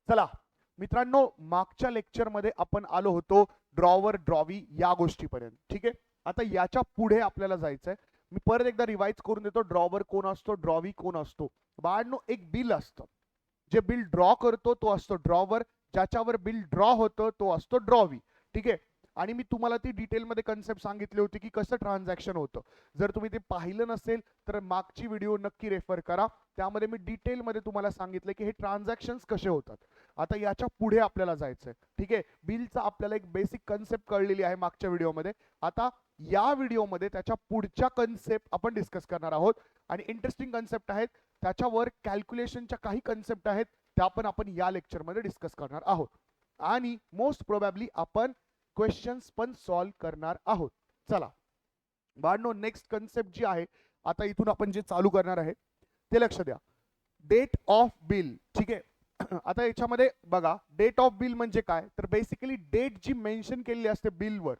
चला मित्रांनो, मागच्या लेक्चरमध्ये आपण आलो होतो ड्रॉवर ड्रॉवी या गोष्टीपर्यंत. ठीक आहे, आता याच्या पुढे आपल्याला जायचंय. मी परत एकदा रिवाइज करून देतो. ड्रॉवर कोण असतो, ड्रॉवी कोण असतो. बाळांनो, एक बिल असतं. जे बिल ड्रॉ करतो तो असतो ड्रॉवर, ज्याच्यावर बिल ड्रॉ होतं तो असतो ड्रॉवी. ठीक आहे, आणि मी तुम्हाला ती डिटेलमध्ये कन्सेप्ट सांगितली होती की कसं ट्रान्झॅक्शन होतं. जर तुम्ही ते पाहिलं नसेल तर मागची व्हिडिओ नक्की रेफर करा. त्यामध्ये मी डिटेलमध्ये तुम्हाला सांगितलं की हे ट्रान्झॅक्शन्स कसे होतात. आता याच्या पुढे आपल्याला जायचंय. ठीक आहे, बिलचा आपल्याला एक बेसिक कन्सेप्ट कळलेली आहे मागच्या व्हिडिओमध्ये. आता या व्हिडिओमध्ये त्याच्या पुढच्या कन्सेप्ट आपण डिस्कस करणार आहोत आणि इंटरेस्टिंग कन्सेप्ट आहेत. त्याच्यावर कॅल्क्युलेशनच्या काही कन्सेप्ट आहेत, त्या पण आपण या लेक्चरमध्ये डिस्कस करणार आहोत आणि मोस्ट प्रोबॅबली आपण क्वेश्चन्स पण सॉल्व करणार आहोत. चला बाळांनो, नेक्स्ट कन्सेप्ट जी आहे आता इथून आपण जे चालू करणार आहे ते लक्ष द्या. Date of bill. ठीक आहे, आता याच्यामध्ये बघा, डेट ऑफ बिल म्हणजे काय, तर बेसिकली डेट जी मेन्शन केलेली असते बिलवर,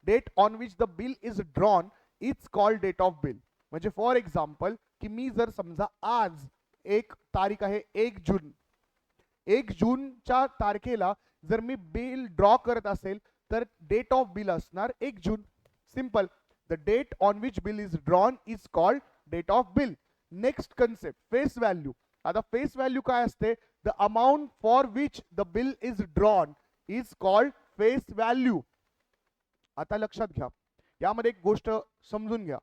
date on which the bill is drawn is called date of bill. म्हणजे फॉर एक्झाम्पल की मी जर समजा आज एक तारीख आहे 1 जून, 1 जूनच्या तारखेला जर मी बिल ड्रॉ करत असेल तर डेट ऑफ बिल असणार 1 June. Simple, the date on which bill is drawn is called date of bill. Next concept, face value. आता फेस व्हॅल्यू काय असते, the amount for which the bill is drawn is called face value. आता लक्षात घ्या, यामध्ये एक गोष्ट समजून घ्या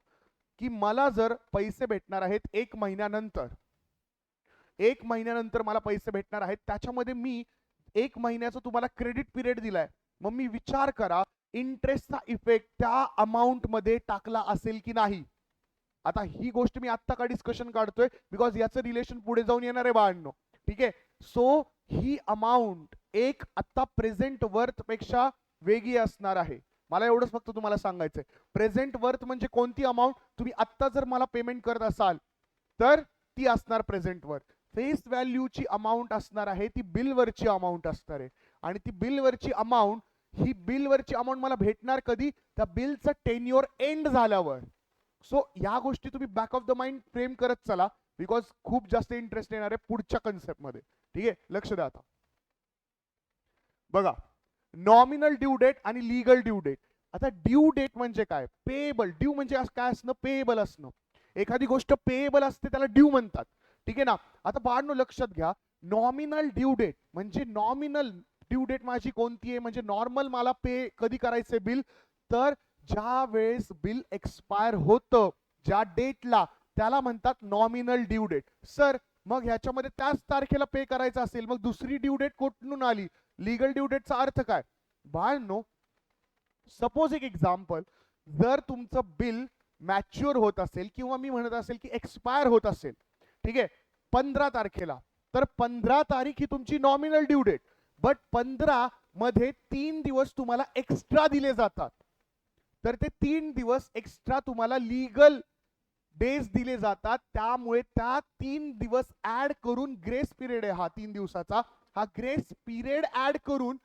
की मला जर पैसे भेटणार आहेत 1 महिन्यानंतर, 1 महिन्यानंतर मला पैसे भेटणार आहेत, त्याच्यामध्ये मी 1 महिन्याचा तुम्हाला क्रेडिट पिरियड दिलाय. मग मी विचार करा इंटरेस्टचा इफेक्ट त्या अमाऊंट मध्ये टाकला असेल की नाही. आता ही गोष्ट मी आत्ता का डिस्कशन काढतोय, बिकॉज याचं रिलेशन पुढे जाऊन येणार आहे बाळांनो. ठीक आहे, सो ही अमाऊंट एक आता प्रेझेंट वर्थ पेक्षा वेगळी असणार आहे. मला एवढंच फक्त तुम्हाला सांगायचंय. प्रेझेंट वर्थ म्हणजे कोणती अमाऊंट, तुम्ही आत्ता जर मला पेमेंट करत असाल तर ती असणार प्रेझेंट वर्थ. फेस व्हॅल्यूची अमाऊंट असणार आहे ती बिलवरची अमाऊंट असणार आहे, आणि ती बिलवरची अमाऊंट, ही बिलवरची अमाऊंट मला भेटणार कधी, त्या बिलचं टेन्युअर एंड झाल्यावर. सो या गोष्टी तुम्ही back of the mind frame करत चला, बिकॉज खूप जास्त इंटरेस्ट येणार आहे पुढच्या कन्सेप्ट मध्ये. ठीक आहे, लक्ष द्या. आता बघा, नॉमिनल ड्यू डेट आणि लीगल ड्यू डेट. आता ड्यू डेट म्हणजे काय, पेएबल. ड्यू म्हणजे काय असणं, पेएबल असणं. एखादी गोष्ट पेएबल असते त्याला ड्यू म्हणतात. ठीक आहे ना. आता बाळांनो लक्षात घ्या, नॉमिनल ड्यू डेट म्हणजे, नॉमिनल ड्यू डेट माझी कोणती आहे, म्हणजे नॉर्मल मला पे कधी करायचंय बिल, तर ज्या वेळेस बिल एक्सपायर होतं ज्या डेटला, त्याला म्हणतात नॉमिनल ड्यू डेट. सर मग ह्याच्यामध्ये त्याच तारखेला पे करायचं असेल, मग दुसरी ड्यू डेट कुठून आली, लीगल ड्यू डेटचा अर्थ काय. बाळांनो, सपोज एक एक्झाम्पल, जर तुमचं बिल मॅच्युअर होत असेल किंवा मी म्हणत असेल की एक्सपायर होत असेल, ठीक आहे, 15 तारखेला, तर 15 तारीख ही तुमची नॉमिनल ड्यू डेट. बट 15 मध्ये 3 दिवस तुम्हाला एक्स्ट्रा दिले जातात, तर ते 3 दिवस एक्स्ट्रा तुम्हाला लीगल डेज दिले जातात. त्यामुळे त्या 3 दिवस ऍड करून, ग्रेस पिरियड आहे हा 3 दिवसाचा, हा ग्रेस पिरियड ऍड करून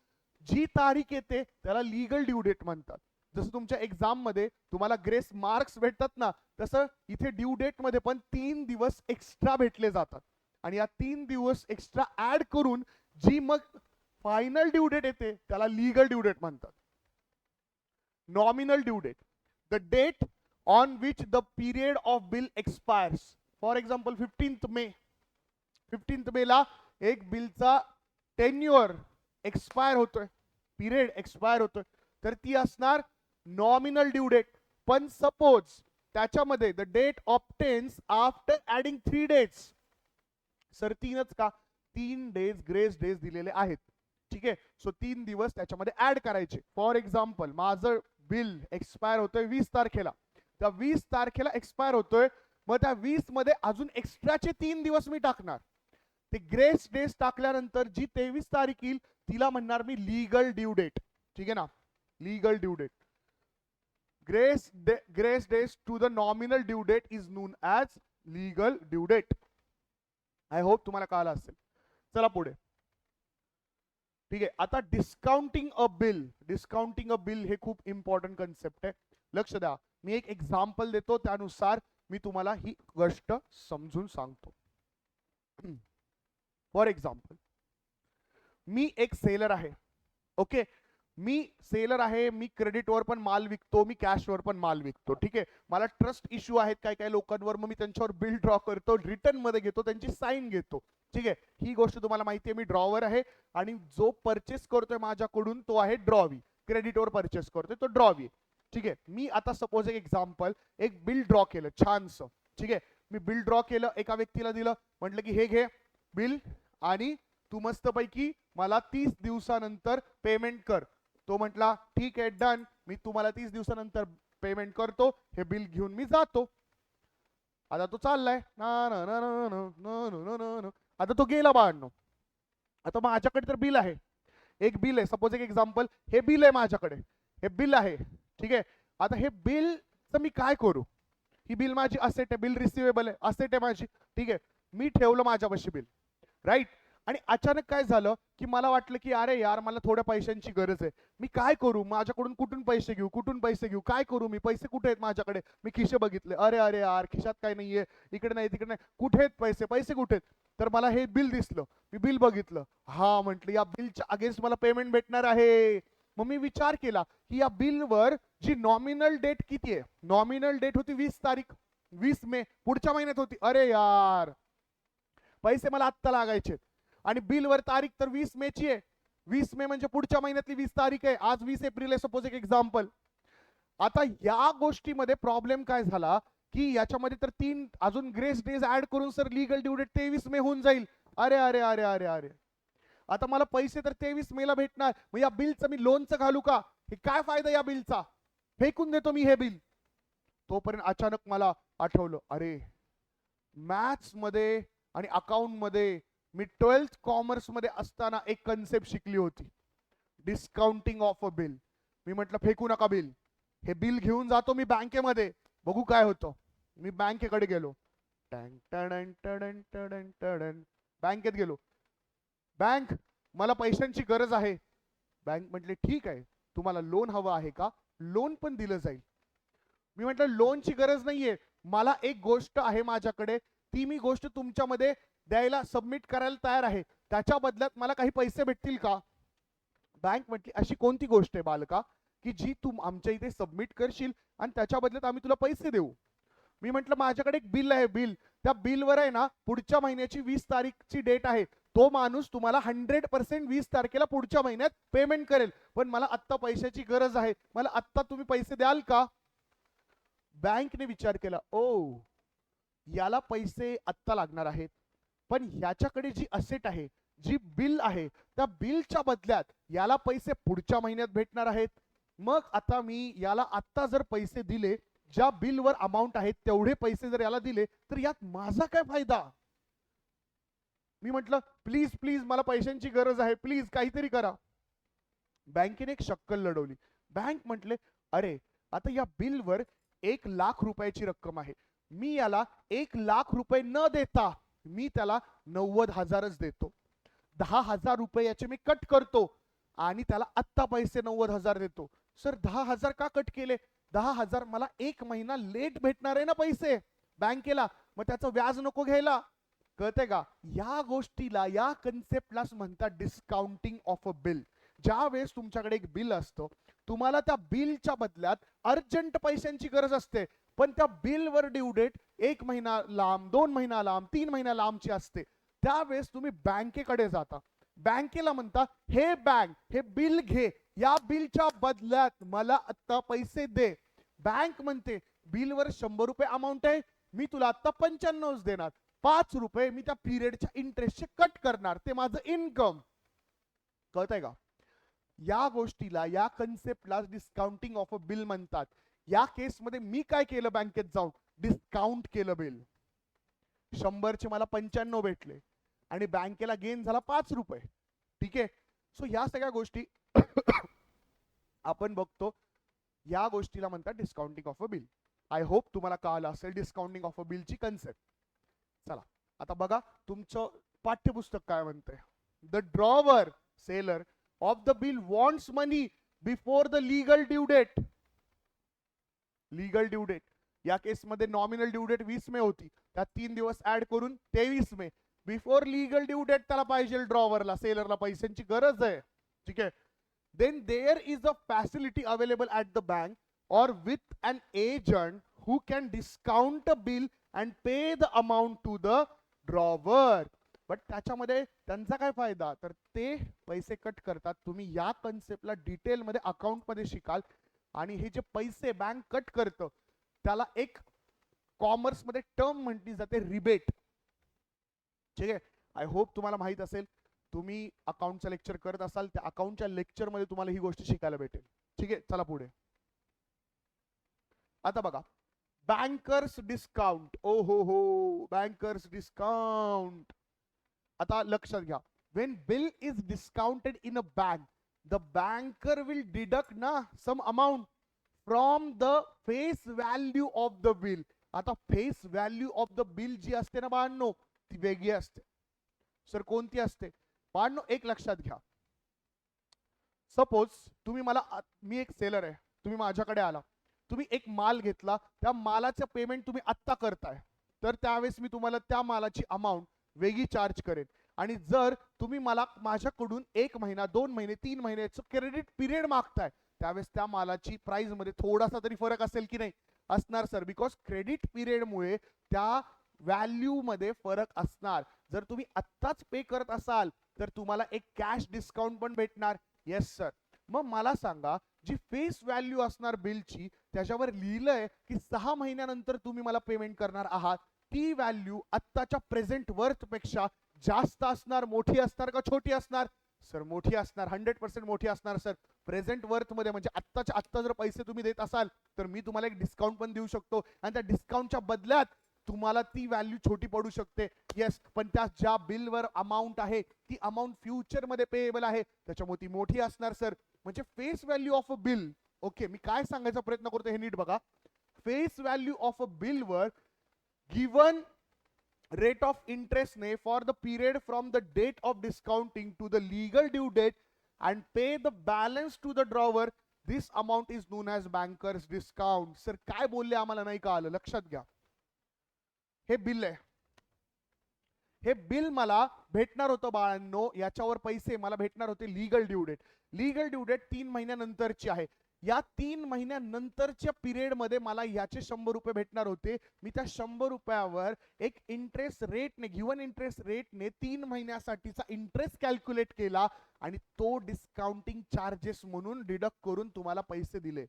जी तारीख येते त्याला लीगल ड्यू डेट म्हणतात. जसं तुमच्या एक्झाम मध्ये तुम्हाला ग्रेस मार्क्स भेटतात ना, तसं इथे ड्यू डेट मध्ये पण 3 दिवस एक्स्ट्रा भेटले जातात, आणि या 3 दिवस एक्स्ट्रा ऍड करून जी मग फायनल ड्यू डेट येते त्याला लीगल ड्यू डेट म्हणतात. Nominal due date, the date on which the period of bill expires. For example 15th May, 15th मेला एक बिलचा टेन्युअर एक्सपायर होतोय, पिरियड एक्सपायर होतोय, तर ती असणार नॉमिनल ड्यू डेट. पण सपोज त्याच्यामध्ये the date obtains after adding 3 days, sir 3च का, 3 डेज ग्रेस डेज दिलेले आहेत. ठीक आहे, सो 3 दिवस त्याच्यामध्ये ऍड करायचे. फॉर एक्झाम्पल माझं बिल एक्सपायर होतोय 20 तारखेला, त्या 20 तारखेला एक्सपायर होतोय, मग त्या 20 मध्ये अजून एक्स्ट्राचे 3 दिवस मी टाकणार. ते ग्रेस डेज टाकल्यानंतर जी 23 तारीख येईल तिला म्हणणार मी लीगल ड्यू डेट. ठीक आहे ना, legal due date. Grace days to the nominal due date is known as legal due date. I hope तुम्हाला कळलं असेल. चला पुढे. ठीक आहे, आता discounting a bill. Discounting a bill हे खूप इम्पॉर्टंट कन्सेप्ट आहे. लक्ष द्या, मी एक एक्झाम्पल देतो, त्यानुसार मी तुम्हाला ही गोष्ट समजून सांगतो. फॉर एक्झाम्पल, मी एक सेलर आहे, ओके, मी सेलर आहे, मी क्रेडिटवर पण माल विकतो, मी कॅशवर पण माल विकतो, ठीक आहे. मला ट्रस्ट इश्यू आहेत काय काय लोकांवर, मग मी त्यांच्यावर बिल ड्रॉ करतो, रिटर्न मध्ये घेतो, त्यांची साईन घेतो, ठीक आहे. ही गोष्ट तुम्हाला माहिती आहे, मी ड्रॉवर आहे. आणि जो परचेस करतोय माझ्याकडून तो आहे ड्रॉवी, क्रेडिटवर परचेस करतोय तो ड्रॉवी, ठीक आहे. मी आता सपोज एक एक्झाम्पल, एक बिल ड्रॉ केलं छानसं, ठीक आहे. मी बिल ड्रॉ केलं, एका व्यक्तीला दिलं, म्हटलं की हे घे बिल आणि तू मस्तपैकी मला 30 दिवसानंतर पेमेंट कर. तो म्हटला ठीक आहे डन, मी तुम्हाला 30 दिवसानंतर पेमेंट करतो, हे बिल घेऊन मी जातो. आता तो चाललाय ना ना ना ना ना ना ना ना ना. आता तो गेला बाळांनो. आता माझ्याकडे तर बिल आहे, एक बिल आहे, सपोज एक एक्झाम्पल, हे बिल आहे माझ्याकडे, हे बिल आहे, ठीक आहे. आता हे बिलचं मी काय करू? ही बिल माझी असेट आहे, बिल रिसिवेबल आहे, असेट आहे माझी, ठीक आहे. मी ठेवलं माझ्यापाशी बिल, राईट. आणि अचानक काय झालं की मला वाटलं की अरे यार मला थोड्या पैशांची गरज आहे, मी काय करू, माझ्याकडून कुठून पैसे घेऊ, कुठून पैसे घेऊ, काय करू मी, पैसे कुठे आहेत माझ्याकडे. मी खिशे बघितले, अरे अरे यार खिशात काय नाहीये, इकडे नाही तिकडे नाही, कुठे आहेत पैसे, पैसे कुठे आहेत. तर मला हे बिल दिसलं, मी बिल बघितलं, हा म्हटलं या बिलच्या अगेन्स्ट मला पेमेंट भेटणार आहे. मग मी विचार केला की या बिलवर जी नॉमिनल डेट किती आहे, नॉमिनल डेट होती 20 तारीख, 20 मे, पुढच्या महिन्यात होती. अरे यार पैसे मला आत्ता लागायचे आणि बिलवर तारीख तर 20 मेची आहे, 20 मे म्हणजे पुढच्या महिन्यातली 20 तारीख आहे, आज 20 एप्रिल आहे सपोज एक एक्झाम्पल. आता या गोष्टीमध्ये प्रॉब्लेम काय झाला की याच्यामध्ये तर 3 अजून ग्रेस डेज ऍड करून सर लीगल ड्यू डेट 23 मे होऊन जाईल. अरे अरे अरे अरे अरे, आता मला पैसे तर 23 मेला भेटणार, मग या बिलचं मी लोनचं घालू का, हे काय फायदा या बिलचा, फेकून देतो मी हे बिल. तोपर्यंत अचानक मला आठवलं, अरे मॅथ्स मध्ये आणि अकाउंट मध्ये मी 12th कॉमर्स मध्ये असताना एक कन्सेप्ट शिकली होती, डिस्काउंटिंग ऑफ अ बिल. मी म्हटलं फेकू नका बिल, हे बिल घेऊन जातो मी बँकेमध्ये, बघू काय होतं. मी बँकेकडे गेलो, बँकेत गेलो, बँक मला पैशांची गरज आहे. बँक म्हटले ठीक आहे, तुम्हाला लोन हवं आहे का, लोन पण दिलं जाईल. मी म्हटलं लोनची गरज नाहीये, मला एक गोष्ट आहे माझ्याकडे, ती मी गोष्ट तुमच्यामध्ये द्यायला सबमिट करायला तयार आहे, त्याच्या बदल्यात मला काही पैसे भेटतील का. बँक म्हटली अशी कोणती गोष्ट आहे बालका की जी तू आमच्या इथे सबमिट करशील आणि त्याच्या बदल्यात आम्ही तुला पैसे देऊ. मी म्हटलं माझ्याकडे एक बिल आहे, बिल, त्या बिलवर आहे ना पुढच्या महिन्याची 20 तारीखची डेट आहे, तो माणूस तुम्हाला 100% 20 तारखेला पुढच्या महिन्यात पेमेंट करेल, पण मला आत्ता पैशाची गरज आहे, मला आत्ता तुम्ही पैसे द्याल का. बँकने विचार केला, ओ याला पैसे आत्ता लागणार आहेत, पण याच्याकडे जी असेट आहे, जी बिल आहे, त्या बिलच्या बदल्यात याला पैसे पुढच्या महिन्यात भेटणार आहेत. मग आता मी याला आत्ता जर पैसे दिले, ज्या बिलवर अमाऊंट आहे तेवढे पैसे जर याला दिले तर यात माझा काय फायदा. मी म्हटलं प्लीज प्लीज मला पैशांची गरज आहे, प्लीज काहीतरी करा. बँकेने एक शक्कल लढवली. बँक म्हटले अरे आता या बिलवर 1 लाख रुपयाची रक्कम आहे, मी याला 1 लाख रुपये न देता मी त्याला 90,000च देतो, 10,000 रुपये याचे मी कट करतो आणि त्याला आत्ता पैसे 90,000 देतो. सर 10,000 का कट केले, 10,000 मला 1 महिना लेट भेटणार आहे ना पैसे बँकेला, मग त्याचं व्याज नको घ्यायला. कळते का, या गोष्टीला, या कन्सेप्टलाच म्हणतात डिस्काउंटिंग ऑफ अ बिल. ज्या वेळेस तुमच्याकडे एक बिल असतं, तुम्हाला त्या बिलच्या बदल्यात अर्जंट पैशांची गरज असते, पण त्या बिलवर ड्यू डेट 1 महिना लांब, 2 महिना लांब, 3 महिना लांबची असते. त्यावेळेस तुम्ही बँकेकडे जाता, बँकेला म्हणता हे बँक हे बिल घे, या बिलच्या बदल्यात मला आता पैसे दे. बँक म्हणते बिलवर 100 रुपये अमाऊंट आहे, मी तुला आता 95 देणार, 5 रुपये मी त्या पिरियडच्या इंटरेस्टचे कट करणार, ते माझं इन्कम. कळतंय का, या गोष्टीला, या कन्सेप्टला डिस्काउंटिंग ऑफ अ बिल म्हणतात. या केसमध्ये मी काय केलं, बँकेत जाऊन डिस्काउंट केलं बिल, 100चे मला 95 भेटले आणि बँकेला गेन झाला 5 रुपये, ठीक आहे. सो या सगळ्या गोष्टी आपण बघतो, या गोष्टीला म्हणतात discounting of a bill. I hope तुम्हाला कळलं असेल डिस्काउंटिंग ऑफ अ बिलची कन्सेप्ट. चला आता बघा तुमचं पाठ्यपुस्तक काय म्हणतंय. The drawer seller of the bill wants money before the legal due date. Legal due date या केसमध्ये नॉमिनल ड्यू डेट 20 मे होती, त्यात 3 दिवस ऍड करून 23 May, before legal due date त्याला पाहिजे ड्रॉवरला, सेलरला पैशांची गरज आहे. ठीक आहे. Then there is a facility available at the bank or with an agent who can discount a bill and pay the amount to the drawer. But त्याच्यामध्ये त्यांचा काय फायदा, तर ते पैसे कट करतात. तुम्ही या कन्सेप्टला डिटेलमध्ये अकाउंटमध्ये शिकाल. आणि हे जे पैसे बँक कट करतं त्याला एक कॉमर्समध्ये टर्म म्हटली जाते रिबेट. ठीक आहे. आय होप तुम्हाला माहित असेल, तुम्ही अकाउंटचं लेक्चर करत असाल त्या अकाउंटच्या लेक्चरमध्ये तुम्हाला ही गोष्ट शिकायला भेटेल. ठीक आहे. चला पुढे. आता बघा, बँकर्स डिस्काउंट. ओ हो, बँकर्स डिस्काउंट. आता लक्षात घ्या, when bill is discounted in a bank, the banker will deduct ना some amount from the face value of the bill. आता face value of the bill जी असते ना बाळांनो, ती वेगळी असते. सर कोणती असते बाळांनो? एक लक्षात घ्या. सपोज तुम्ही मी एक सेलर आहे, तुम्ही माझ्याकडे आला, तुम्ही एक माल घेतला, त्या मालाचं पेमेंट तुम्ही आत्ता करताय, तर त्यावेळेस मी तुम्हाला त्या मालाची अमाऊंट वेगळी चार्ज करेन. आणि जर तुम्ही मला माझ्याकडून 1 महिना 2 महिने 3 महिन्याचं क्रेडिट पिरियड मागताय, त्यावेळेस त्या मालाची प्राइस मध्ये थोडासा तरी फरक असेल की नाही? असणार सर, बिकॉज क्रेडिट पिरियडमुळे त्या व्हॅल्यू मध्ये फरक असणार. जर तुम्ही आत्ताच पे करत असाल तर तुम्हाला एक कॅश डिस्काउंट पण भेटणार. Yes sir. मग मला सांगा, जी फेस व्हॅल्यू असणार बिलची, त्याच्यावर लिहिलंय की 6 महिन्यानंतर तुम्ही मला पेमेंट करणार आहात, ती व्हॅल्यू आत्ताच्या प्रेझेंट वर्थ पेक्षा जास्त असणार, मोठी असणार का छोटी असणार? सर मोठी असणार, 100% मोठी असणार सर. प्रेझेंट वर्थ मध्ये म्हणजे आत्ताच्या आत्ता जर पैसे तुम्ही देत असाल तर मी तुम्हाला एक डिस्काउंट पण देऊ शकतो, आणि त्या डिस्काउंटच्या बदल्यात तुम्हाला ती व्हॅल्यू छोटी पडू शकते. येस, पण त्या ज्या बिलवर अमाऊंट आहे ती अमाऊंट फ्युचर मध्ये पेएबल आहे, त्याच्यामुळे ती मोठी असणार सर. म्हणजे face value of a bill. Okay, मी काय सांगायचा प्रयत्न करतो हे नीट बघा. Face value of a bill वर गिवन rate of interest ने for the period from the date of discounting to the legal due date and pay the balance to the drawer, this amount is known as bankers discount. Sir काय बोलले आम्हाला नाही कळालं, लक्षात घ्या. हे bill आहे, हे बिल मला भेटणार होतं बाळांनो, याच्यावर पैसे मला भेटणार होते legal due date. Legal due date 3 महिन्यानंतरची आहे. या 3 महिन्यानंतरच्या पिरियड मध्ये मला याचे 100 रुपये भेटणार होते. मी त्या 100 रुपयावर एक इंटरेस्ट रेटने, गिवन इंटरेस्ट रेटने 3 महिन्यासाठीचा इंटरेस्ट कॅल्क्युलेट केला आणि तो डिस्काउंटिंग चार्जेस म्हणून डिडक्ट करून तुम्हाला पैसे दिले.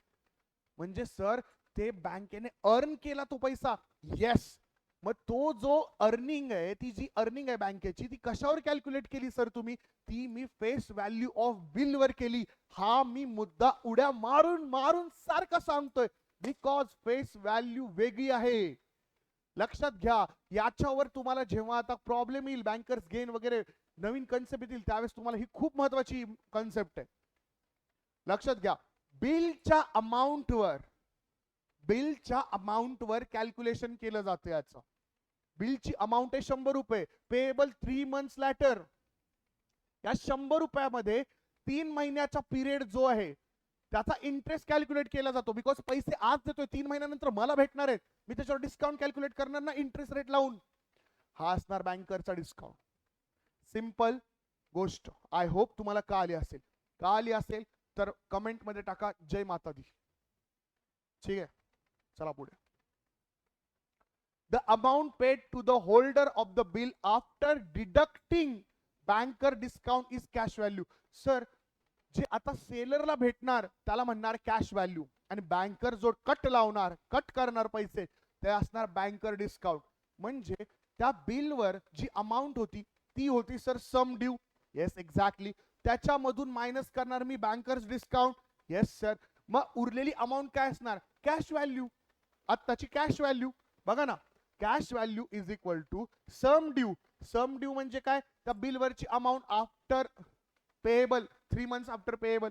म्हणजे सर ते बँकेने अर्न केला तो पैसा. येस. मग तो जो अर्निंग आहे, ती जी अर्निंग आहे बँकेची, ती कशावर कॅल्क्युलेट केली सर तुम्ही? ती मी फेस व्हॅल्यू ऑफ बिल वर केली. हा मी मुद्दा उड्या मारून मारून सारखा सांगतोय, बिकॉज फेस व्हॅल्यू वेगळी आहे. लक्षात घ्या. याच्यावर तुम्हाला जेव्हा आता प्रॉब्लेम येईल, बँकर्स गेन वगैरे नवीन कन्सेप्ट येतील, त्यावेळेस तुम्हाला ही खूप महत्वाची कन्सेप्ट आहे. लक्षात घ्या. बिलच्या अमाऊंटवर कॅल्क्युलेशन केलं जातं. याचं बिलची अमाऊंट आहे 100 रुपये, पेएबल 3 मंथ्स लॅटर. या 100 रुपयामध्ये 3 महिन्याचा पिरियड जो आहे त्याचा इंटरेस्ट कॅल्क्युलेट केला जातो. बिकॉज पैसे आज देतोय, 3 महिन्यानंतर मला भेटणार आहेत, मी त्याच्यावर डिस्काउंट कॅल्क्युलेट करणार ना इंटरेस्ट रेट लावून. हा असणार बँकरचा डिस्काउंट. सिंपल गोष्ट. आय होप तुम्हाला कळाली असेल. कळाली असेल तर कमेंट मध्ये टाका जय माता दी. ठीक आहे. चला पुढे. The amount paid to the holder of the bill after deducting banker discount is cash value. Sir जे आता सेलरला भेटणार त्याला म्हणणार कॅश व्हॅल्यू, आणि बँकर जो कट लावणार, कट करणार पैसे, ते असणार बँकर डिस्काउंट. म्हणजे त्या बिलवर जी अमाऊंट होती ती होती sir sum due. Yes exactly. त्याच्यामधून मायनस करणार मी बँकर्स डिस्काउंट. Yes sir. मग उरलेली अमाऊंट काय असणार? कॅश व्हॅल्यू, आत्ताची कॅश व्हॅल्यू. बघा ना, cash value is equal to sum due. Sum due म्हणजे काय? त्या बिलवरची amount after payable, 3 months after payable.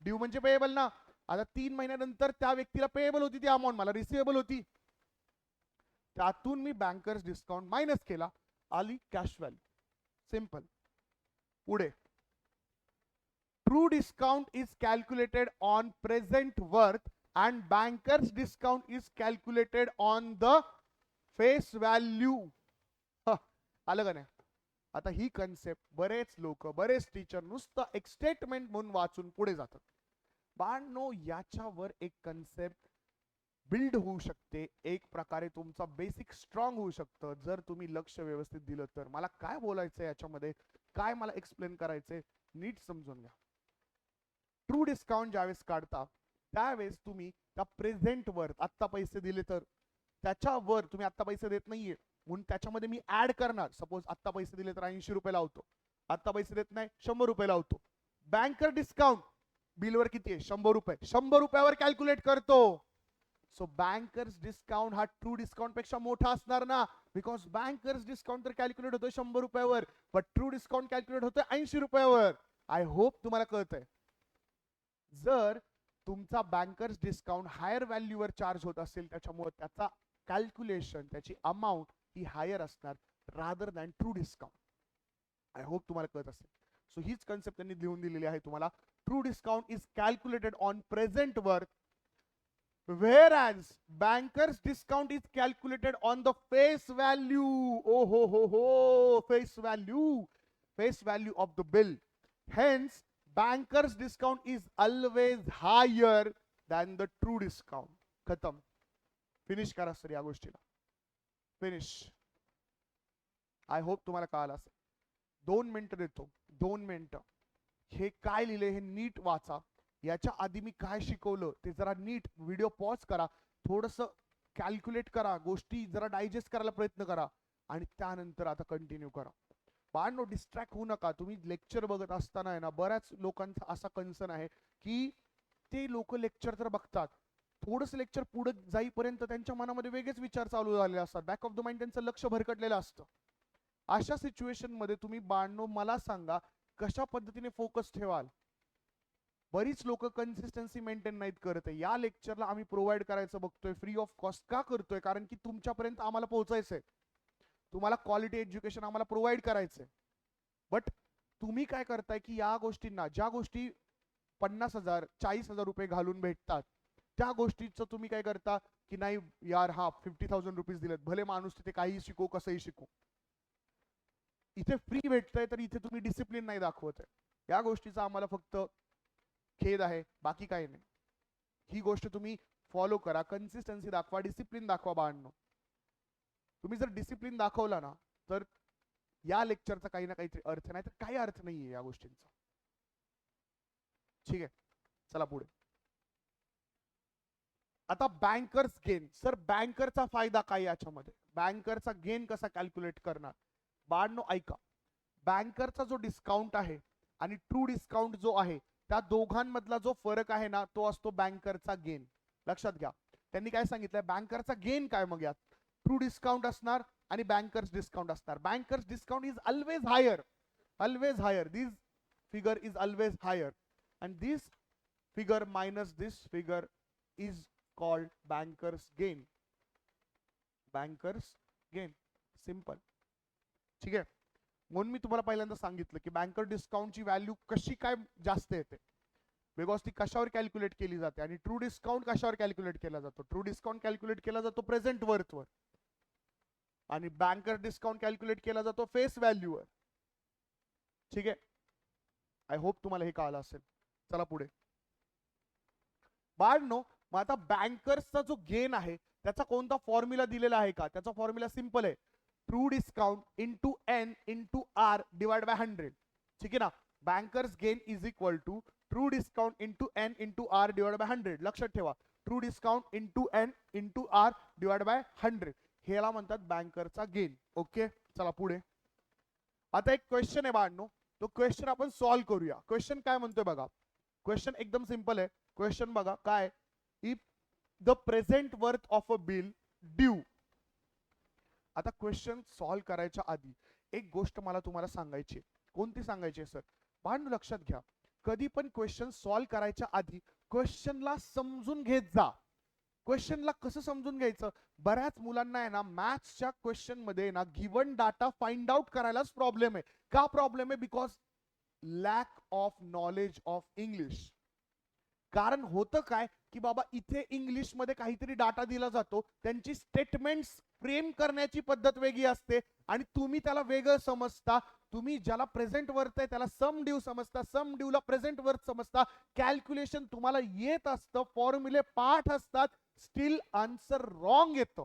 Due म्हणजे पेएबल ना. आता 3 महिन्यानंतर त्या व्यक्तीला पेएबल होती ती अमाऊंट, मला रिसिवेबल होती. त्यातून मी बँकर्स डिस्काउंट मायनस केला, आली कॅश व्हॅल्यू. सिंपल. पुढे. True discount is calculated on present worth and bankers discount is calculated on the face value. आलं का नाही? आता ही कन्सेप्ट बरेच लोक, बरेच टीचर नुसतं एक स्टेटमेंट म्हणून वाचून पुढे जातात. बाळांनो, याच्यावर एक कन्सेप्ट बिल्ड होऊ शकते, एक प्रकारे तुमचा बेसिक स्ट्रॉंग होऊ शकतं जर तुम्ही लक्ष व्यवस्थित दिलं तर. मला काय बोलायचं याच्यामध्ये, काय मला एक्सप्लेन करायचंय, नीट समजून घ्या. ट्रू डिस्काउंट ज्यावेळेस काढता त्यावेळेस तुम्ही त्या प्रेझेंट वर आत्ता पैसे दिले तर त्याच्यावर तुम्ही आत्ता पैसे देत नाहीये म्हणून त्याच्यामध्ये मी ऍड करणार. सपोज आत्ता पैसे दिले तर 80 रुपये लावतो, आत्ता पैसे देत नाही 100 रुपये लावतो. बँकर डिस्काउंट बिलवर किती आहे 100 रुपये, 100 रुपयावर कॅल्क्युलेट करतो. सो बँकर्स डिस्काउंट हा ट्रू डिस्काउंट पेक्षा मोठा असणार ना, बिकॉज बँकर्स डिस्काउंट तर कॅल्क्युलेट होतोय 100 रुपयावर, बट ट्रू डिस्काउंट कॅल्क्युलेट होतोय 80 रुपयावर. आय होप तुम्हाला कळतंय. जर तुमचा बँकर्स डिस्काउंट हायर व्हॅल्यूवर चार्ज होत असेल त्याच्यामुळे त्याचा कॅल्क्युलेशन, त्याची अमाऊंट ही हायर असणार rather than true discount. I hope तुम्हाला कळत असेल. सो हीच कन्सेप्ट त्यांनी लिहून दिलेली आहे तुम्हाला. True discount is calculated on present worth, whereas bankers discount is calculated on the face value. Oh ho, face value of the bill. Hence bankers discount is always higher than the true discount. खतम. Finish करा sir या गोष्टीला, finish. I hope तुम्हाला कळालं असेल. 2 मिनिटं देतो, 2 मिनिटं. हे काय लिहिले हे नीट वाचा. याच्या आधी मी काय शिकवलं ते जरा नीट व्हिडिओ पॉज करा, थोडस कॅल्क्युलेट करा, गोष्टी जरा डायजेस्ट करायला प्रयत्न करा आणि त्यानंतर आता कंटिन्यू करा. बाळांनो, डिस्ट्रॅक्ट होऊ नका. तुम्ही लेक्चर बघत असताना आहे ना, बऱ्याच लोकांचा असा कन्सर्न आहे की ते लोक लेक्चर तर बघतात, थोडस लेक्चर पुढे जाईपर्यंत त्यांच्या मनामध्ये वेगळेच विचार चालू झालेले असतात, बॅक ऑफ द माइंड त्यांचं लक्ष भरकटलेलं असतं. अशा सिच्युएशन मध्ये तुम्ही बाळांनो मला सांगा कशा पद्धतीने फोकस ठेवाल. बरीच लोक कन्सिस्टन्सी मेंटेन नाहीत करत आहे. या लेक्चरला आम्ही प्रोव्हाइड करायचं बघतोय फ्री ऑफ कॉस्ट. का करतोय? कारण की तुमच्यापर्यंत आम्हाला पोहोचायचंय, तुम्हाला क्वालिटी एज्युकेशन आम्हाला प्रोव्हाइड करायचंय. बट तुम्ही काय करताय की या गोष्टींना, ज्या गोष्टी 50,000 40,000 रुपये घालून भेटतात त्या गोष्टीचं तुम्ही काय करता की नाही यार, हा 50,000 रुपीज दिलेत, भले माणूस तिथे काही शिकू कसंही शिकू, इथे फ्री भेटतंय तर इथे तुम्ही डिसिप्लिन नाही दाखवत आहे. या गोष्टीचा आम्हाला फक्त खेद आहे, बाकी काही नाही. ही गोष्ट तुम्ही फॉलो करा, कन्सिस्टन्सी दाखवा, डिसिप्लिन दाखवा बाळांनो. तुम्ही जर डिसिप्लिन दाखवला ना तर या लेक्चरचा काही ना काहीतरी अर्थ, नाही तर काही अर्थ नाहीये या गोष्टींचा. ठीक आहे, चला पुढे. आता बँकर्स गेन. सर बँकरचा फायदा काय याच्यामध्ये, बँकरचा गेन कसा कॅल्क्युलेट करणार? बाळांनो ऐका, बँकरचा जो डिस्काउंट आहे आणि ट्रू डिस्काउंट जो आहे त्या दोघांमधला जो फरक आहे ना तो असतो बँकरचा गेन. लक्षात घ्या, त्यांनी काय सांगितलंय, बँकरचा गेन काय, मग यात ट्रू डिस्काउंट असणार आणि बँकर्स डिस्काउंट असणार. Bankers discount is always higher, always higher. This figure is always higher and this figure minus this figure is called bankers gain. bankers gain, simple. ठीक आहे, म्हणून मी तुम्हाला पहिल्यांदा सांगितलं की बँकर डिस्काउंटची व्हॅल्यू कशी काय जास्त येते, बिकॉज ती कशावर कॅल्क्युलेट केली जाते. आणि ट्रू डिस्काउंट कशावर कॅल्क्युलेट केला जातो? ट्रू डिस्काउंट कॅल्क्युलेट केला जातो प्रेझेंट वर्थवर आणि बँकर डिस्काउंट कॅल्क्युलेट केला जातो फेस व्हॅल्यूवर. ठीक आहे, आय होप तुम्हाला हे कळलं असेल. चला पुढे. बाळनो, मग आता बँकर्सचा जो गेन आहे त्याचा कोणता फॉर्म्युला दिलेला आहे का? त्याचा फॉर्म्युला सिंपल आहे, true discount into N into R divide by 100. ठीक आहे ना, bankers gain is equal to true discount into N into R divide by 100. लक्षात ठेवा, true discount into N into R divide by 100 ह्याला म्हणतात बँकरचा gain. Okay, चला पुढे. आता एक क्वेश्चन आहे बाळनो, तो क्वेश्चन आपण सॉल्व्ह करूया. क्वेश्चन काय म्हणतोय बघा, क्वेश्चन एकदम सिंपल आहे. क्वेश्चन बघा काय, if the present worth of a bill due. आता क्वेश्चन सॉल्व्ह करायच्या आधी एक गोष्ट मला तुम्हाला सांगायची. कोणती सांगायची सर? बाळांनो लक्षात घ्या, कधी पण क्वेश्चन सॉल्व्ह करायच्या आधी क्वेश्चनला समजून घेत जा. क्वेश्चनला कसं समजून घ्यायचं? बऱ्याच मुलांना आहे ना मॅथ्सच्या क्वेश्चन मध्ये ना गिवन डाटा फाइंड आउट करायलाच प्रॉब्लेम आहे. का प्रॉब्लेम आहे? Because lack of knowledge of English. कारण होतं काय की बाबा इथे इंग्लिश मध्ये काहीतरी डाटा दिला जातो, त्यांची स्टेटमेंट्स फ्रेम करण्याची पद्धत वेगळी असते आणि तुम्ही त्याला वेगळं समजता. तुम्ही ज्याला प्रेझेंट वर्थ आहे त्याला सम ड्यू समजता, सम ड्यूला प्रेझेंट वर्थ समजता, कॅल्क्युलेशन तुम्हाला येत असतं, फॉर्म्युले पाठ असतात, स्टील आन्सर रॉंग येतं.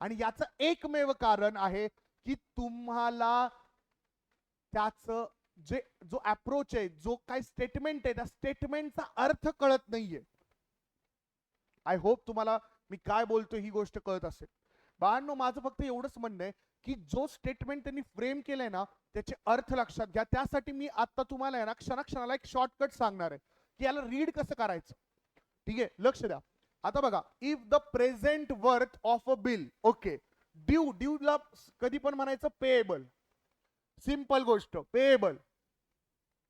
आणि याचं एकमेव कारण आहे की तुम्हाला त्याचं जो अप्रोच आहे, जो काय स्टेटमेंट आहे, त्या स्टेटमेंटचा अर्थ कळत नाहीये. आय होप तुम्हाला मी काय बोलतो ही गोष्ट कळत असेल. बाळांनो, माझं फक्त एवढंच म्हणणं आहे की जो स्टेटमेंट त्यांनी फ्रेम केलंय ना त्याचे अर्थ लक्षात घ्या. त्यासाठी मी आता तुम्हाला आहे ना क्षणाक्षणाला एक शॉर्टकट सांगणार आहे की याला रीड कसं करायचं. ठीक आहे, लक्ष द्या. आता बघा, if the present worth of a bill, okay, ड्यूला कधी पण म्हणायचं पेएबल, सिंपल गोष्ट, payable.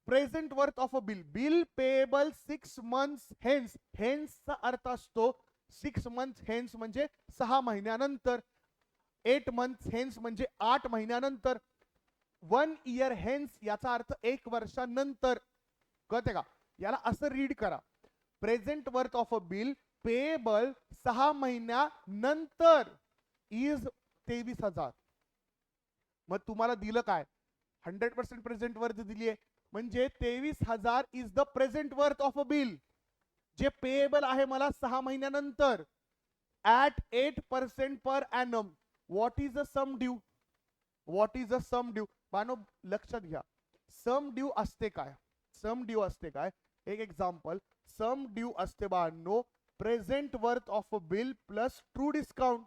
Present worth of a bill, bill payable 6 months hence, हेन्सचा अर्थ असतो 6 months हेन्स म्हणजे 6 महिन्यानंतर, 8 months हेन्स म्हणजे 8 महिन्यानंतर, 1 year हेन्स याचा अर्थ 1 वर्षानंतर. कळते का? याला असं रीड करा, present worth of a bill payable 6 महिन्यानंतर इज 23,000. मग तुम्हाला दिलं काय? 100% प्रेझेंट वर्थ दिली आहे, म्हणजे 23,000 is the present worth of a bill, जे पेएबल आहे मला 6 महिन्यानंतर at 8% per annum. What is a sum due? What is a sum due? बानो लक्षात घ्या, सम ड्यू असते काय? सम ड्यू असते काय? एक एक्झाम्पल, सम ड्यू असते Bano present worth of a bill plus true discount.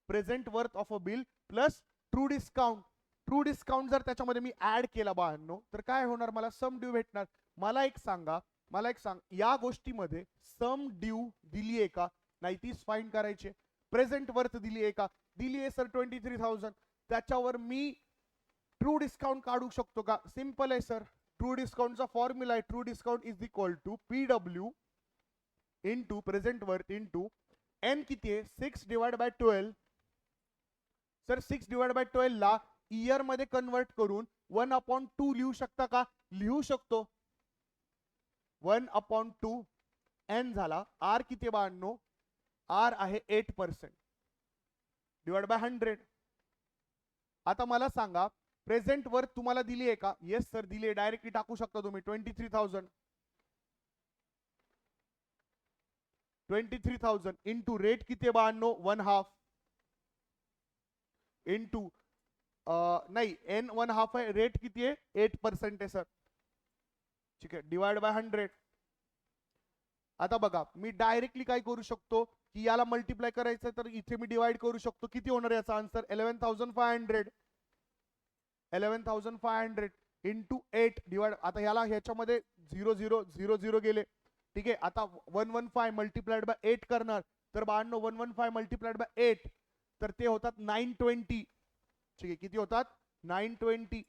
Present worth of a bill plus true discount. True discount जर त्याच्यामध्ये मी ऍड केला बाळांनो तर काय होणार? मला सम ड्यू भेटणार. मला एक सांगा, या गोष्टीमध्ये सम ड्यू दिली आहे का? नाही, तीच फाइंड करायची. प्रेझेंट वर्थ दिली आहे का? दिली आहे सर 23,000. त्याच्यावर मी ट्रू डिस्काउंट काढू शकतो का? सिंपल आहे सर. ट्रू डिस्काउंटचा फॉर्म्युला आहे, true discount is equal to PW into present worth into N. किती आहे? 6/12. सर 6/12 ला इयर मध्ये कन्वर्ट करून 1/2 लिहू शकता का? लिहू शकतो. 1/2 एन झाला. आर किती बाळांनो? आर आहे 8% डिवाइड बाय 100. आता मला सांगा, प्रेझेंट वर्थ तुम्हाला दिली आहे का? येस सर दिली आहे. डायरेक्टली टाकू शकता तुम्ही 23,000. 23,000 इंटू रेट किती बाळांनो? 1/2 इंटू नाही, एन 1/2 आहे, रेट किती आहे? 8% आहे सर. ठीक आहे, डिवाइड बाय 100. आता बघा, मी डायरेक्टली काय करू शकतो की याला मल्टिप्लाय करायचं तर इथे मी डिवाइड करू शकतो. किती होणार याचा आन्सर? 11,500. 11,500 into 8 divide. आता याला ह्याच्यामध्ये 0 0 0 0 गेले. ठीक आहे, आता 115 मल्टिप्लाइड बाय 8 करणार तर बाळांनो 115 मल्टिप्लाइड बाय 8 तर ते होतात 920. ठीक आहे, किती होतात? 920.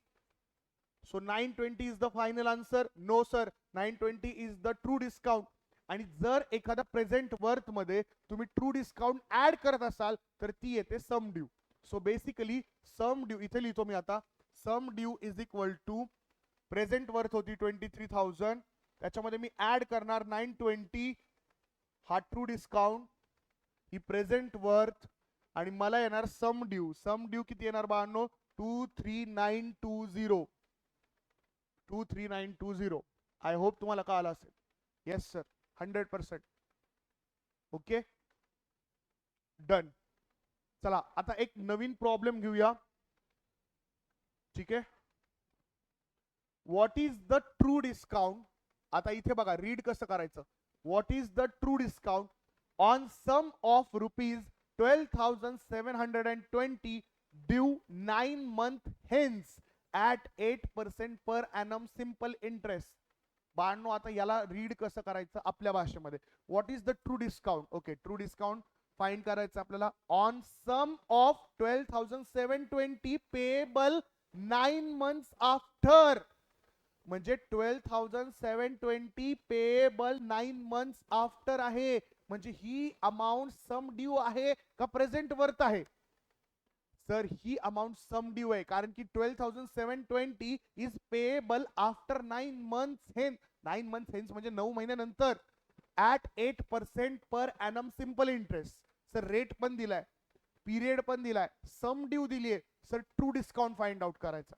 So 920 is the final answer. No sir, 920 is the true discount. आणि जर एखादा प्रेझेंट वर्थ मध्ये तुम्ही ट्रू डिस्काउंट ऍड करत असाल तर ती येते sum due. So basically sum due इथे लिहितो मी आता. Sum due is equal to present worth होती 23,000, त्याच्यामध्ये मी ऍड करणार 920, हा ट्रू डिस्काउंट, ही प्रेझेंट वर्थ, आणि मला येणार सम ड्यू. सम ड्यू किती येणार बाळांनो? 23920. 23920. आय होप तुम्हाला कळलं असेल. Yes sir, 100%. Okay, done. चला आता एक नवीन प्रॉब्लेम घेऊया. ठीक आहे, what is the true discount? आता इथे बघा, रीड कसं करायचं. What is the true discount on sum of ₹12,720 due 9 months hence at 8% per annum simple interest. बाळांनो, आता याला रीड कसं करायचं आपल्या भाषेमध्ये. What is the true discount? Okay, true discount find करायचं आपल्याला on sum of 12,720 payable 9 months after. म्हणजे 12,720 पेएबल 9 months आफ्टर आहे. म्हणजे ही अमाऊंट सम ड्यू आहे का प्रेझेंट वर्थ आहे? सर ही अमाऊंट सम ड्यू आहे, कारण की 12,720 is payable after 9 months hence. 9 months hence म्हणजे 9 महिन्यानंतर at 8% per annum simple interest. Sir rate पण दिलाय, पिरियड पण दिलाय, सम ड्यू दिलीये. Sir true discount find out करायचा.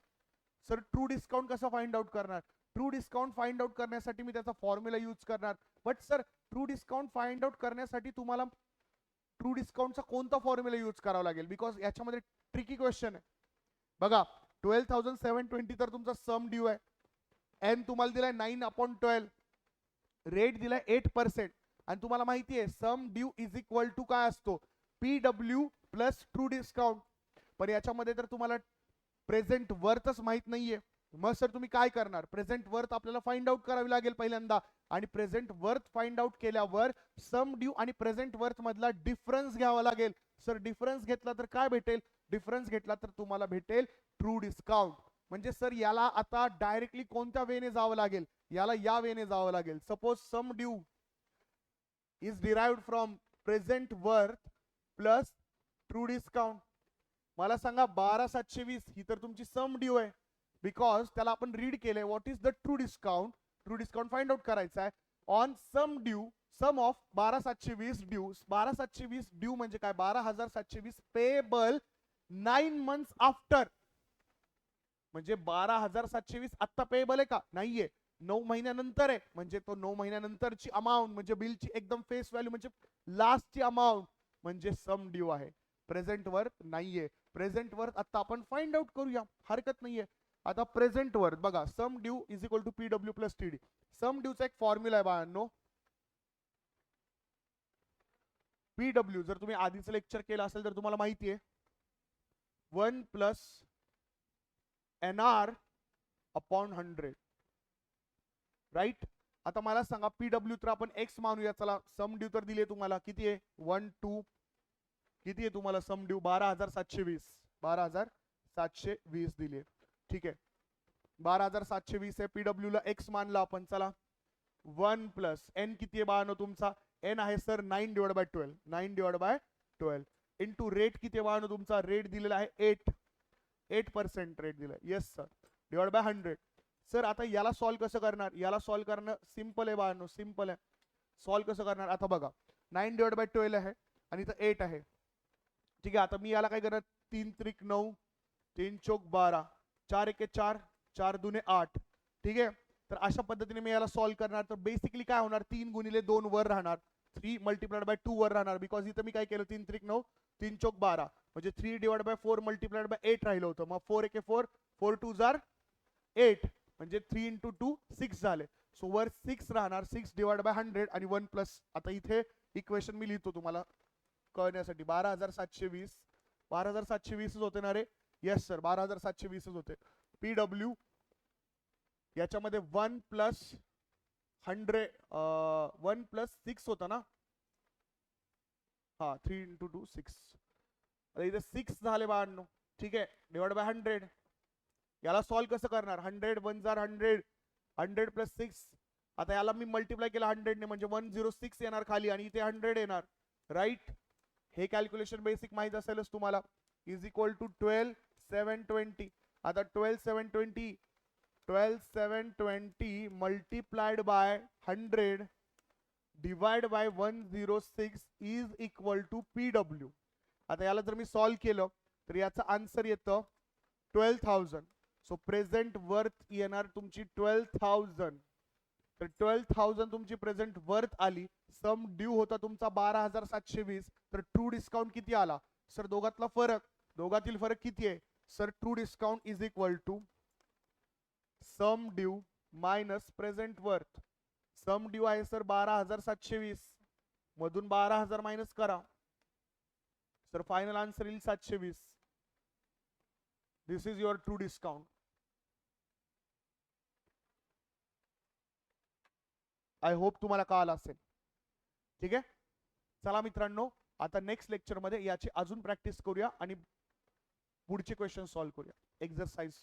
सर ट्रू डिस्काउंट कसं फाइंड आउट करणार? ट्रू डिस्काउंट फाइंड आउट करण्यासाठी मी त्याचा फॉर्म्युला यूज करणार. But sir true discount find out करण्यासाठी तुम्हाला ट्रू डिस्काउंटचा कोणता फॉर्म्युला यूज करावा लागेल? बिकॉज याच्यामध्ये ट्रिकी क्वेश्चन आहे. बघा 12,720 तर तुमचा सम ड्यू आहे. एन तुम्हाला दिलाय 9/12, रेट दिलाय 8%, आणि तुम्हाला माहिती आहे सम ड्यू इज इक्वल टू काय असतो? PW plus true discount. पण याच्यामध्ये तर तुम्हाला प्रेझेंट वर्थच माहित नाहीये. मग सर तुम्ही काय करणार? प्रेझेंट वर्थ आपल्याला फाइंड आउट करावी लागेल पहिल्यांदा, आणि प्रेझेंट वर्थ फाइंड आउट केल्यावर सम ड्यू आणि प्रेझेंट वर्थ मधला डिफरन्स घ्यावा लागेल. सर डिफरन्स घेतला तर काय भेटेल? डिफरन्स घेतला तर तुम्हाला भेटेल ट्रू डिस्काउंट. म्हणजे सर याला आता डायरेक्टली कोणत्या वेने जावं लागेल? याला या वेने जावं लागेल. Suppose sum due is derived from present worth plus true discount. मला सांगा 12,720 ही तर तुमची सम ड्यू आहे, बिकॉज त्याला आपण रीड केलंय what is the true discount. True discount find out करायचा आहे on sum due, sum of 12,720 due. 12,720 due म्हणजे काय? 12,720 पेबल 9 months आफ्टर. म्हणजे 12,720 आत्ता पेबल आहे का? नाहीये, 9 महिन्यानंतर आहे. म्हणजे तो 9 महिन्यानंतरची अमाऊंट, म्हणजे बिलची एकदम फेस व्हॅल्यू, म्हणजे लास्टची अमाऊंट, म्हणजे सम ड्यू आहे. प्रेझेंट वर्थ नाहीये. प्रेझेंट वर्थ आता आपण फाइंड आउट करूया, हरकत नाहीये. आता प्रेझेंट वर्थ बघा, sum due is equal to PW plus TD. Sum ड्यूचा एक फॉर्म्युला आहे बाळांनो. PW जर तुम्ही आधीचं लेक्चर केलं असेल तर तुम्हाला माहिती आहे 1 प्लस NR अपॉन 100, राईट. आता मला सांगा PW तर आपण X मानूया. चला सम ड्यू तर दिले तुम्हाला, किती आहे? 1 2, किती आहे तुम्हाला सम ड्यू? 12,720. 12,720 दिले, ठीक आहे. 12,720 आहे. PW ला X मानला आपण. चला 1 प्लस N किती आहे बाळांनो तुमचा? N आहे सर 9/12. 9/12 इंटू रेट किती आहे बाळांनो तुमचा? रेट दिलेला आहे 8% रेट दिलाय. Yes sir. Divide by 100. Sir आता याला सॉल्व कसं करणार? याला सॉल्व करणं सिंपल आहे बाळांनो, सिंपल आहे. सॉल्व कसं करणार? आता बघा 9/12 आहे आणि इथं 8 आहे, ठीक आहे. आता मी याला काय करणार? 3 त्रिक 9, 3 चौक 12, 4 एके 4, 4 दुने 8, ठीक आहे. तर अशा पद्धतीने मी याला सॉल्व करणार. तर बेसिकली काय होणार? 3 गुणिले 2 वर राहणार, 3 मल्टिप्लाइड बाय 2 वर राहणार, बिकॉज इथं मी काय केलं? 3 त्रिक 9, 3 चौक 12, म्हणजे 3 डिवाइड बाय 4 मल्टिप्लाइड बाय 8 राहिलं होतं. मग 4 एके 4, 4 2 जार 8, म्हणजे 3 इंटू 2 6 झाले. सो वर 6 राहणार, 6 डिवाइड बाय 100 आणि 1 प्लस. आता इथे इक्वेशन मी लिहितो तुम्हाला कळण्यासाठी. 12,720, 12,720 होते ना रे? येस सर, 12,720 होते. PW याच्यामध्ये 1 प्लस 100, 1 प्लस 6 होता ना? हा, 3 इंटू 2 6. आता इथे 6 झाले बाळांनो, ठीक आहे. Divide by 100. याला सॉल्व कसं करणार? 100 1 जार 100, 100 प्लस 6. आता याला मी मल्टिप्लाय केला 100 ने, म्हणजे 106 येणार खाली, आणि इथे 100 येणार, राईट. हे कॅल्क्युलेशन बेसिक माहित असेलच तुम्हाला. Is equal to 12,720. आता 12,720 multiplied by 100 divide by 106 is equal to PW. आता याला जर मी सॉल्व केलं तर याचा आन्सर येतं 12,000. सो प्रेझेंट वर्थ येणार तुमची 12,000. तर 12,000 तुमची प्रेझेंट वर्थ आली. सम ड्यू होता तुमचा 12,720. तर ट्रू डिस्काउंट किती आला? सर दोघातला फरक, दोघातील फरक किती आहे? Sir true discount is equal to sum due minus present worth. Sum due आहे सर 12,720, मधून 12,000 मायनस करा, सर फायनल आन्सर येईल 720. This is your true discount. I hope तुम्हाला कळालं असेल, ठीक आहे. चला मित्रांनो, आता नेक्स्ट लेक्चर मध्ये याची अजून प्रॅक्टिस करूया आणि पुढचे क्वेश्चन सॉल्व करूया. एक्सरसाइज